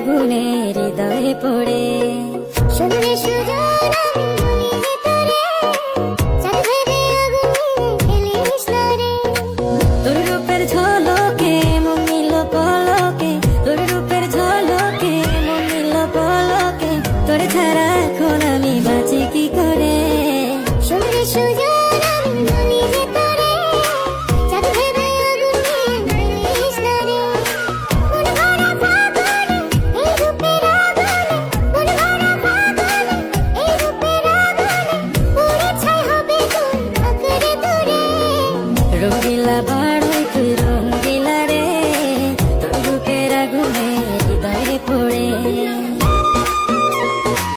আগুনে হৃদয়ে পড়ে। শুনলে সুজন আমি বলি তোরে, চাঁদ ভেবে আগুনে ফেলিস না রে। তোর রূপের ঝড়